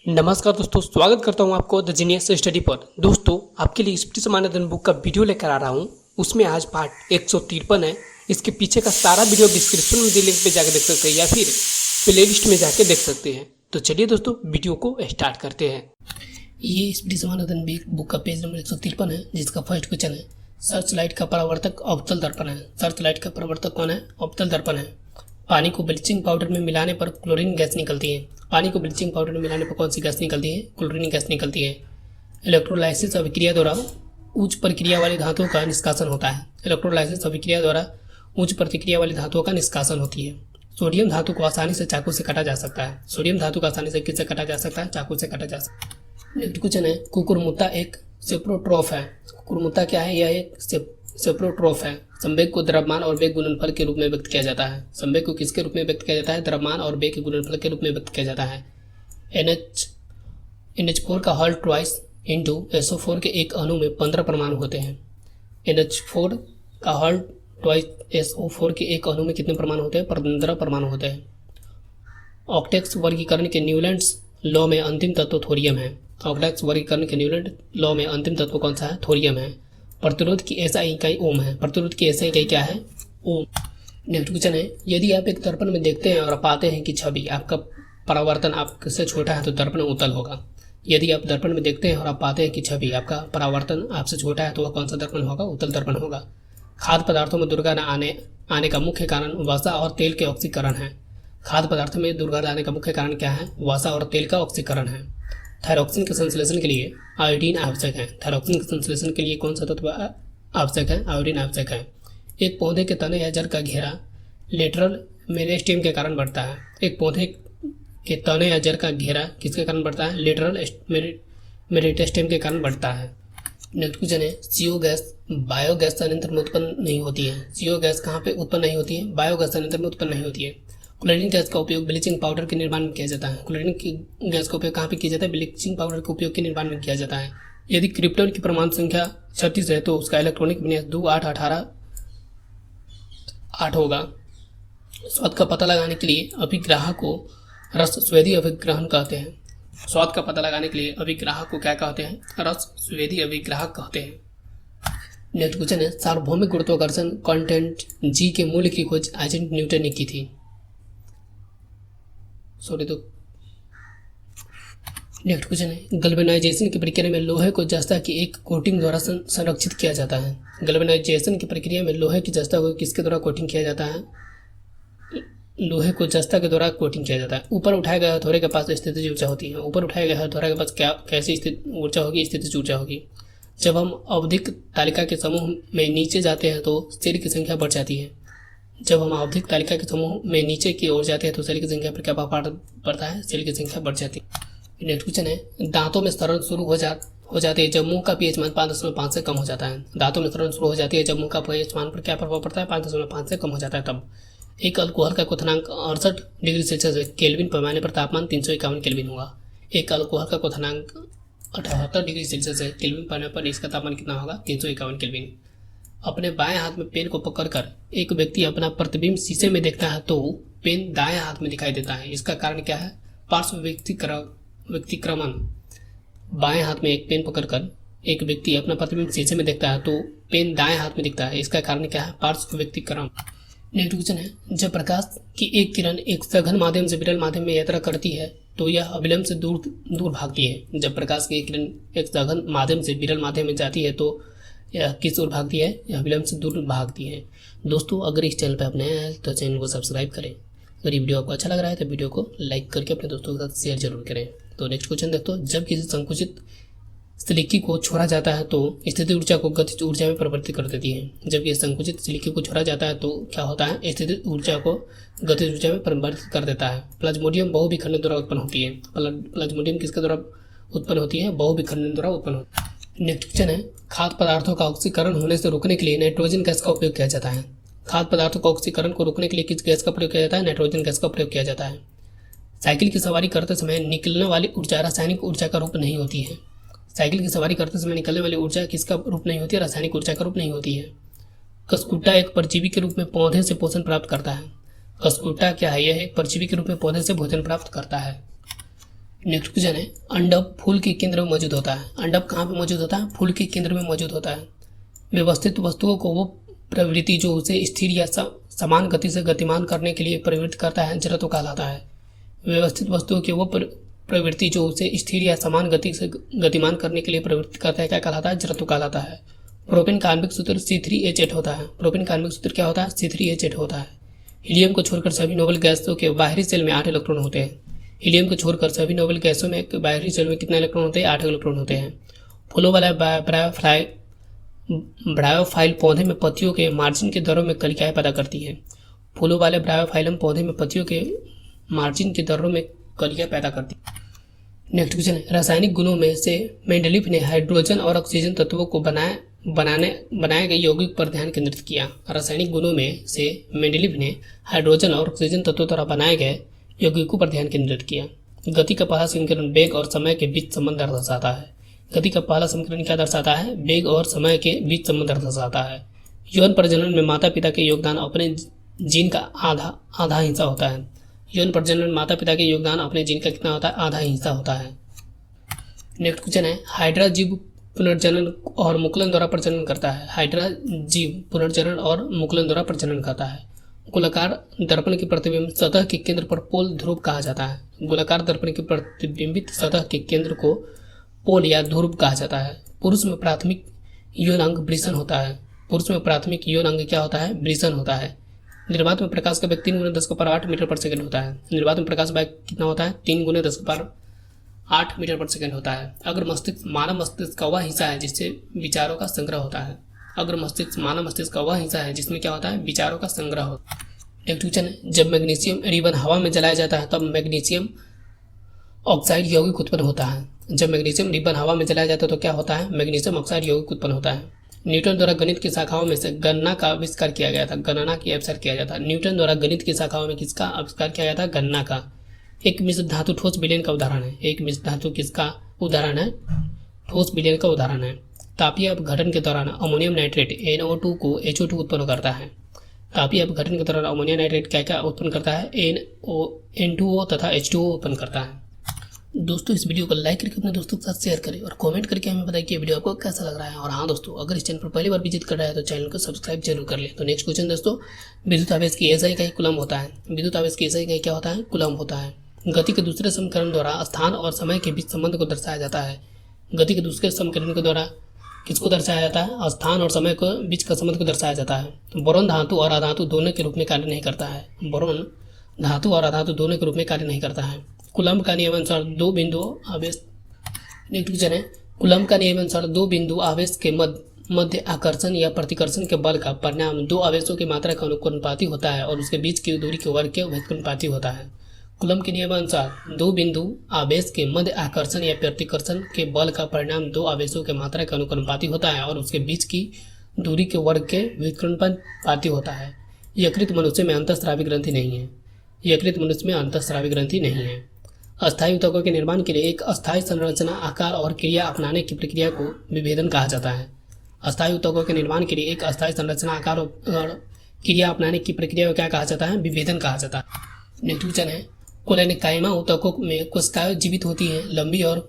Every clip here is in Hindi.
नमस्कार दोस्तों, स्वागत करता हूं आपको द जीनियस स्टडी पर। दोस्तों, आपके लिए स्पीड समानाधन बुक का वीडियो लेकर आ रहा हूं। उसमें आज पार्ट 153 है। इसके पीछे का सारा वीडियो डिस्क्रिप्शन में लिंक पे जाकर देख सकते हैं या फिर प्ले लिस्ट में जाकर देख सकते हैं। तो चलिए दोस्तों, वीडियो को स्टार्ट करते हैं। ये स्पीड समानाधन बुक का पेज नंबर 153 है, जिसका फर्स्ट क्वेश्चन है सर्च लाइट का परावर्तक अवतल दर्पण है। सर्च लाइट का परावर्तक कौन है? अवतल दर्पण है। पानी को ब्लीचिंग पाउडर में मिलाने पर क्लोरीन गैस निकलती है। पानी को ब्लीचिंग पाउडर में मिलाने पर कौन सी गैस निकलती है? क्लोरीन गैस निकलती है। इलेक्ट्रोलाइसिस अभिक्रिया द्वारा उच्च प्रतिक्रिया वाली धातुओं का निष्कासन होता है। इलेक्ट्रोलाइसिस अभिक्रिया द्वारा उच्च प्रतिक्रिया वाली धातुओं का निष्कासन होती है। सोडियम धातु को आसानी से चाकू से काटा जा सकता है। सोडियम धातु को आसानी से किससे काटा जा सकता है? चाकू से काटा जा सकता है। नेक्स्ट क्वेश्चन है कुकुरमुत्ता एक सेप्रोट्रोफ है। कुकुरमुत्ता क्या है? यह एक सेप्रोट्रोफ है। संवेग को द्रव्यमान और वेग गुणनफल के रूप में व्यक्त किया जाता है। संवेग को किसके रूप में व्यक्त किया जाता है? द्रव्यमान और वेग के गुणनफल के रूप में व्यक्त किया जाता है। NH4 का हॉल ट्वाइस इंटू SO4 के एक अणु में 15 परमाणु होते हैं। NH4 का हॉल ट्वाइस SO4 के एक अणु में कितने परमाणु होते हैं? 15 परमाणु होते हैं। ऑक्टेक्स वर्गीकरण के न्यूलैंड्स लॉ में अंतिम तत्व थोरियम है। ऑक्टेक्स वर्गीकरण के न्यूलैंड लॉ में अंतिम तत्व कौन सा है? थोरियम है। प्रतिरोध की एसआई इकाई ओम है। प्रतिरोध की एसआई इकाई क्या है? ओम। नेक्स्ट क्वेश्चन है यदि आप एक दर्पण में देखते हैं और पाते हैं कि छवि आपका परावर्तन आपसे छोटा है तो दर्पण उत्तल होगा। यदि आप दर्पण में देखते हैं और आप पाते हैं कि छवि आपका परावर्तन आपसे छोटा है तो वह कौन सा दर्पण होगा? उत्तल दर्पण होगा। खाद्य पदार्थों में दुर्गंध आने का मुख्य कारण वसा और तेल के ऑक्सीकरण है। खाद्य पदार्थों में दुर्गंध आने का मुख्य कारण क्या है? वसा और तेल का ऑक्सीकरण है। थायरॉक्सिन के संश्लेषण के लिए आयोडीन आवश्यक है। थायरॉक्सिन के संश्लेषण के लिए कौन सा तत्व आवश्यक है? आयोडीन आवश्यक है। एक पौधे के तने या जड़ का घेरा लेटरल मेरिस्टेम के कारण बढ़ता है। एक पौधे के तने या जड़ का घेरा किसके कारण बढ़ता है? लेटरल मेरिस्टेम के कारण बढ़ता है। नेक्स्ट क्वेश्चन है CO गैस बायोगैस संयंत्र में उत्पन्न नहीं होती है। CO गैस कहाँ पे उत्पन्न नहीं होती है? बायोगैस संयंत्र में उत्पन्न नहीं होती है। क्लोरीन गैस का उपयोग ब्लीचिंग पाउडर के निर्माण में किया जाता है। क्लोरीन की गैस का उपयोग कहाँ पे किया जाता है? ब्लीचिंग पाउडर के उपयोग के निर्माण में किया जाता है। यदि क्रिप्टॉन की परमाणु संख्या 36 है तो उसका इलेक्ट्रॉनिक विन्यास 2 8 18 8 होगा। स्वाद का पता लगाने के लिए अभिग्राहक को रस स्वेदी अभिग्रहण कहते हैं। स्वाद का पता लगाने के लिए अभिग्राहक को क्या कहते हैं? रस स्वेदी अभिग्राहक कहते हैं। नेक्स्ट क्वेश्चन है सार्वभौमिक गुरुत्वाकर्षण कांस्टेंट G के मूल्य की खोज आइजैक न्यूटन ने की थी। नेक्स्ट क्वेश्चन है गैल्वेनाइजेशन की प्रक्रिया में लोहे को जस्ता की एक कोटिंग द्वारा संरक्षित किया जाता है। गैल्वेनाइजेशन की प्रक्रिया में लोहे की जस्ता को किसके द्वारा कोटिंग किया जाता है? लोहे को जस्ता के द्वारा कोटिंग किया जाता है। ऊपर उठाए गए हथौड़े के पास स्थितिज ऊर्जा होती है। ऊपर उठाए गए हथौड़े के पास कैसी ऊर्जा होगी? स्थितिज ऊर्जा होगी। जब हम आवधिक तालिका के समूह में नीचे जाते हैं तो सेल की संख्या बढ़ जाती है। जब हम आवधिक तालिका के समूह में नीचे की ओर जाते हैं तो सेल की संख्या पर क्या प्रभाव पड़ता है? सेल की संख्या बढ़ जाती है। नेक्स्ट क्वेश्चन है दांतों में सड़न शुरू हो जाती है जब मुंह का pH मान 5.5 से कम हो जाता है। दांतों में सड़न शुरू हो जाती है जब मुंह का pH मान पर क्या प्रभाव पड़ता है? 5.5 से कम हो जाता है तब। एक अल्कोहल का क्वथनांक 68 डिग्री सेल्सियस है। केल्विन पैमाने पर तापमान 351 केल्विन होगा। एक अल्कोहल का क्वथनांक 78 डिग्री सेल्सियस है। केल्विन पैमाने पर इसका तापमान कितना होगा? 351 केल्विन। अपने बाएं हाथ में पेन को पकड़कर एक व्यक्ति अपना प्रतिबिंब शीशे में देखता है तो पेन दाएं हाथ में दिखाई देता है। इसका कारण क्या है? पार्श्व व्यक्तिक्रमण। बाएं हाथ में एक पेन पकड़कर एक व्यक्ति अपना प्रतिबिंब शीशे में देखता है तो पेन दाएं हाथ में दिखता है। इसका कारण क्या है? पार्श्व व्यक्तिक्रमण। नेक्स्ट क्वेश्चन है जब प्रकाश की एक किरण एक सघन माध्यम से विरल माध्यम में यात्रा करती है तो यह अविलंब से दूर भागती है। जब प्रकाश की एक किरण एक सघन माध्यम से विरल माध्यम में जाती है तो यह किस ओर भागती है? यह विलंब से दूर भागती है। दोस्तों, अगर इस चैनल पर आप नए हैं तो चैनल को सब्सक्राइब करें। अगर ये वीडियो आपको अच्छा लग रहा है तो वीडियो को लाइक करके अपने दोस्तों के साथ शेयर जरूर करें। तो नेक्स्ट क्वेश्चन देखो जब किसी संकुचित सिलिकी को छोड़ा जाता है तो स्थितिज ऊर्जा को गतिज ऊर्जा में परिवर्तित कर देती है। जब ये संकुचित सिलिकी को छोड़ा जाता है तो क्या होता है? स्थितिज ऊर्जा को गतिज ऊर्जा में परिवर्तित कर देता है। प्लाज्मोडियम बहुविखंडन द्वारा उत्पन्न होती है। प्लाज्मोडियम किसके द्वारा उत्पन्न होती है? बहुविखंडन द्वारा उत्पन्न होती है। नेक्स्ट क्वेश्चन है खाद्य पदार्थों का ऑक्सीकरण होने से रोकने के लिए नाइट्रोजन गैस का उपयोग किया जाता है। खाद्य पदार्थों का ऑक्सीकरण को रोकने के लिए किस गैस का प्रयोग किया जाता है? नाइट्रोजन गैस का प्रयोग किया जाता है। साइकिल की सवारी करते समय निकलने वाली ऊर्जा रासायनिक ऊर्जा का रूप नहीं होती है। साइकिल की सवारी करते समय निकलने वाली ऊर्जा किसका रूप नहीं होती है? रासायनिक ऊर्जा का रूप नहीं होती है। कसकुट्टा एक परजीवी के रूप में पौधे से पोषण प्राप्त करता है। कसकुट्टा क्या है? यह एक परजीवी के रूप में पौधे से भोजन प्राप्त करता है। नेक्स्ट क्वेश्चन है, अंडक फूल के केंद्र में मौजूद होता है। अंडक कहाँ पे मौजूद होता है? फूल के केंद्र में मौजूद होता है। व्यवस्थित वस्तुओं को वो प्रवृत्ति जो उसे स्थिर या समान गति से गतिमान करने के लिए प्रवृत्त करता है, जड़त्व कहलाता है। व्यवस्थित वस्तुओं की वो प्रवृत्ति जो उसे स्थिर या समान गति से गतिमान करने के लिए प्रवृत्त करता है, क्या कहलाता है? जड़त्व कहलाता है। प्रोपेन का आणविक सूत्र C3H8 होता है। प्रोपेन का आणविक सूत्र क्या होता है? C3H8 होता है। हीलियम को छोड़कर सभी नोबेल गैसों के बाहरी सेल में 8 इलेक्ट्रॉन होते हैं। हीलियम को छोड़कर सभी नोबेल गैसों में बाहरी सेल में कितने इलेक्ट्रॉन होते हैं? 8 इलेक्ट्रॉन होते हैं। फूलों वाला ब्रायोफाइल पौधे में पत्तियों के मार्जिन के दरों में कलिकाएं पैदा करती है। फूलों वाले ब्रायोफाइलम पौधे में पत्तियों के मार्जिन के दरों में कलिकाएं पैदा करती है। नेक्स्ट क्वेश्चन है, रासायनिक गुणों में से मेंडलीफ ने हाइड्रोजन और ऑक्सीजन तत्वों को बनाए गए यौगिक पर ध्यान केंद्रित किया। रासायनिक गुणों में से मेंडलीफ ने हाइड्रोजन और ऑक्सीजन तत्वों द्वारा बनाए गए यौगिकों पर ध्यान केंद्रित किया। गति का पहला समीकरण वेग और समय के बीच संबंध दर्शाता है। गति का पहला समीकरण क्या दर्शाता है? वेग और समय के बीच संबंध दर्शाता है। यौन प्रजनन में माता पिता के योगदान अपने जीन का आधा हिस्सा होता है। यौन प्रजनन में माता पिता के योगदान अपने जीन का कितना होता है? आधा हिस्सा होता है। नेक्स्ट क्वेश्चन है, हाइड्रा जीव पुनर्जनन और मुकुलन द्वारा प्रजनन करता है। हाइड्रा जीव पुनर्जनन और मुकुलन द्वारा प्रजनन करता है। गोलाकार दर्पण की प्रतिबिंब सतह के केंद्र पर पोल ध्रुव कहा जाता है। गोलाकार दर्पण की प्रतिबिंबित सतह के केंद्र को पोल या ध्रुव कहा जाता है। पुरुष में प्राथमिक यौन अंग वृषण होता है। पुरुष में प्राथमिक यौन अंग क्या होता है? वृषण होता है। निर्वात में प्रकाश का वेग 3 × 10⁸ मीटर पर सेकंड होता है। निर्वात में प्रकाश वेग कितना होता है? 3 × 10⁸ मीटर पर सेकंड होता है। अगर मस्तिष्क मानव मस्तिष्क का वह हिस्सा है जिससे विचारों का संग्रह होता है। अगर मस्तिष्क मानव मस्तिष्क का वह हिस्सा है जिसमें क्या होता है? विचारों का संग्रह होता है। नेक्स्ट क्वेश्चन है, जब मैग्नीशियम रिबन हवा में जलाया जाता है तब मैग्नीशियम ऑक्साइड यौगिक उत्पन्न होता है। जब मैग्नीशियम रिबन हवा में जलाया जाता है तो क्या होता है? मैग्नीशियम ऑक्साइड यौगिक उत्पन्न होता है। न्यूटन द्वारा गणित की शाखाओं में से गणना का आविष्कार किया गया था। गणना की आविष्कार किया जाता है। न्यूटन द्वारा गणित की शाखाओं में किसका आविष्कार किया गया था? गणना का। एक मिश्र धातु ठोस विलयन का उदाहरण है। एक मिश्र धातु किसका उदाहरण है? ठोस विलयन का उदाहरण है। तापीय अपघटन के दौरान अमोनियम नाइट्रेट NO2 को HO2 उत्पन्न करता है। तापीय अपघटन के दौरान अमोनियम नाइट्रेट क्या क्या उत्पन्न करता है? N2O तथा H2O उत्पन्न करता है। दोस्तों, इस वीडियो को लाइक करके अपने दोस्तों के साथ शेयर करें और कमेंट करके हमें बताइए कि वीडियो आपको कैसा लग रहा है। और हाँ दोस्तों, अगर इस चैनल पर पहली बार विजिट कर रहा है तो चैनल को सब्सक्राइब जरूर कर ले। तो नेक्स्ट क्वेश्चन दोस्तों, विद्युत आवेश की SI इकाई कूलम होता है। विद्युत आवेश की SI इकाई क्या होता है? कूलम होता है। गति के दूसरे समीकरण द्वारा स्थान और समय के बीच संबंध को दर्शाया जाता है। गति के दूसरे समीकरण के द्वारा किसको दर्शाया जाता है? स्थान और समय के बीच का संबंध को दर्शाया जाता है। बोरोन धातु और अधातु दोनों के रूप में कार्य नहीं करता है। बोरोन धातु और अधातु दोनों के रूप में कार्य नहीं करता है। कूलम का नियम अनुसार दो बिंदु आवेश नेक्स्ट क्वेश्चन है, कूलम का नियम अनुसार दो बिंदु आवेश के मध्य आकर्षण या प्रतिकर्षण के बल का परिणाम दो आवेशों की मात्रा के अनुपाती होता है और उसके बीच की दूरी के वर्ग के व्युत्क्रमानुपाती होता है। कूलम के नियमानुसार दो बिंदु आवेश के मध्य आकर्षण या प्रतिकर्षण के बल का परिणाम दो आवेशों के मात्रा के अनुपाती होता है और उसके बीच की दूरी के वर्ग के व्युत्क्रमानुपाती होता है। यकृत मनुष्य में अंतःस्रावी ग्रंथि नहीं है। यकृत मनुष्य में अंतःस्रावी ग्रंथि नहीं है। अस्थायी ऊतकों के निर्माण के लिए एक अस्थायी संरचना, आकार और क्रिया अपनाने की प्रक्रिया को विभेदन कहा जाता है। अस्थायी ऊतकों के निर्माण के लिए एक अस्थायी संरचना, आकार और क्रिया अपनाने की प्रक्रिया को क्या कहा जाता है? विभेदन कहा जाता है। नेक्स्ट क्वेश्चन है, कोलेनेकाइमा ऊतकों में कोशिकाएं जीवित होती हैं, लंबी और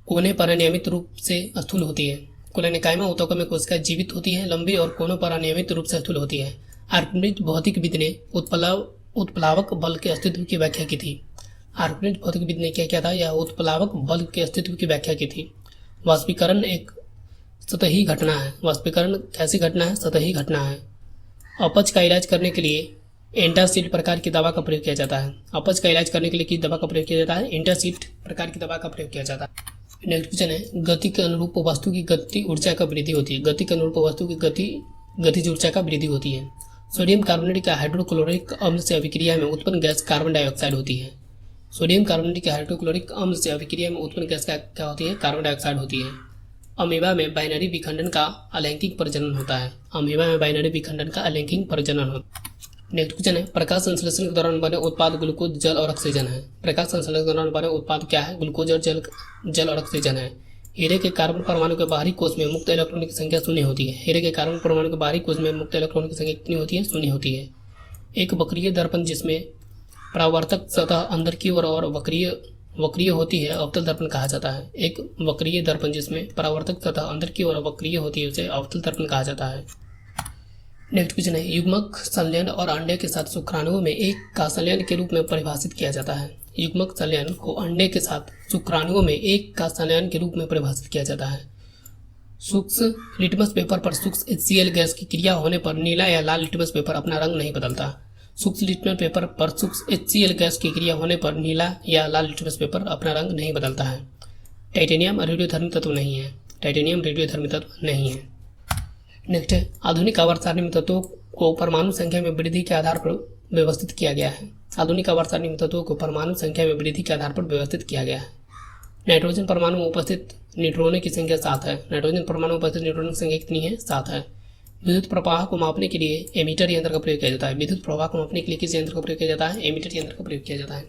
कोने पर अनियमित रूप से स्थूल होती है। कोलेनेकाइमा ऊतकों में कोशिकाएं जीवित होती हैं, लंबी और कोनों पर अनियमित रूप से स्थूल होती है। आर्किमिडीज भौतिकविद ने उत्प्लावक बल के अस्तित्व की व्याख्या की थी। आर्किमिडीज भौतिकविद ने क्या किया था? यह उत्प्लावक बल के अस्तित्व की व्याख्या की थी। वाष्पीकरण एक सतही घटना है। वाष्पीकरण कैसी घटना है? सतही घटना है। अपच का इलाज करने के लिए एंटासिड प्रकार की दवा का प्रयोग किया जाता है। अपच का इलाज करने के लिए किस दवा का प्रयोग किया जाता है? एंटासिड प्रकार की दवा का प्रयोग किया जाता है। नेक्स्ट क्वेश्चन है, गति के अनुरूप वस्तु की गति ऊर्जा का वृद्धि होती है। गति के अनुरूप वस्तु की गतिज ऊर्जा का वृद्धि होती है। सोडियम कार्बोनेट का हाइड्रोक्लोरिक अम्ल से अभिक्रिया में उत्पन्न गैस कार्बन डाइऑक्साइड होती है। सोडियम कार्बोनेट के हाइड्रोक्लोरिक अम्ल से अभिक्रिया में उत्पन्न गैस क्या होती है? कार्बन डाइऑक्साइड होती है। अमीबा में बाइनरी विखंडन का अलैंगिक प्रजनन होता है। अमीबा में बाइनरी विखंडन का अलैंगिक प्रजनन होता है। नेक्स्ट क्वेश्चन है, प्रकाश संश्लेषण के दौरान बने उत्पाद ग्लूकोज, जल और ऑक्सीजन है। प्रकाश संश्लेषण के दौरान बने उत्पाद क्या है? ग्लूकोज और जल और ऑक्सीजन है। हीरे के कार्बन परमाणु के बाहरी कोश में मुक्त इलेक्ट्रॉन की संख्या 0 होती है। हीरे के कार्बन परमाणु के बाहरी कोश में मुक्त इलेक्ट्रॉन की संख्या कितनी होती है? 0 होती है। एक वक्रीय दर्पण जिसमें परावर्तक सतह अंदर की ओर और वक्रीय वक्रीय होती है अवतल दर्पण कहा जाता है। एक वक्रीय दर्पण जिसमें परावर्तक तथा अंदर की ओर वक्रीय होती है उसे अवतल दर्पण कहा जाता है। नेक्स्ट क्वेश्चन है, युग्मक संलयन और अंडे के साथ शुक्राणुओं में एक का संलयन के रूप में परिभाषित किया जाता है। युग्मक संलयन को अंडे के साथ शुक्राणुओं में एक का संलयन के रूप में परिभाषित किया जाता है। सूक्ष्म लिटमस पेपर पर सूक्ष्म HCl गैस की क्रिया होने पर नीला या लाल लिटमस पेपर अपना रंग नहीं बदलता। सूक्ष्म लिटमस पेपर पर सूक्ष्म HCl गैस की क्रिया होने पर नीला या लाल लिटमस पेपर अपना रंग नहीं बदलता है। टाइटेनियम रेडियोधर्मी तत्व नहीं है। टाइटेनियम रेडियोधर्मी तत्व नहीं है। नेक्स्ट है, आधुनिक आवर्त सारणी में तत्वों को परमाणु संख्या में वृद्धि के आधार पर व्यवस्थित किया गया है। आधुनिक आवर्त सारणी में तत्वों को परमाणु संख्या में वृद्धि के आधार पर व्यवस्थित किया गया है। नाइट्रोजन परमाणु में उपस्थित न्यूट्रॉनों की संख्या 7 है। नाइट्रोजन परमाणु में उपस्थित न्यूट्रॉनों की संख्या कितनी है? 7 है। विद्युत प्रवाह को मापने के लिए एमीटर यंत्र का प्रयोग किया जाता है। विद्युत प्रवाह को मापने के लिए किस यंत्र का प्रयोग किया जाता है? एमीटर यंत्र का प्रयोग किया जाता है।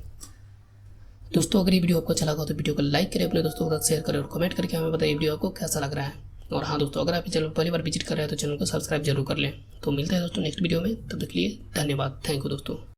दोस्तों, अगर ये वीडियो आपको अच्छा लगा तो वीडियो को लाइक करें, अपने दोस्तों के साथ शेयर करें और कमेंट करके हमें बताइए वीडियो आपको कैसा लग रहा है। और हाँ दोस्तों, अगर आप चैनल पहली बार विजिट कर रहे हैं तो चैनल को सब्सक्राइब जरूर कर लें। तो मिलते हैं दोस्तों नेक्स्ट वीडियो में, तब तक के लिए धन्यवाद। थैंक यू दोस्तों।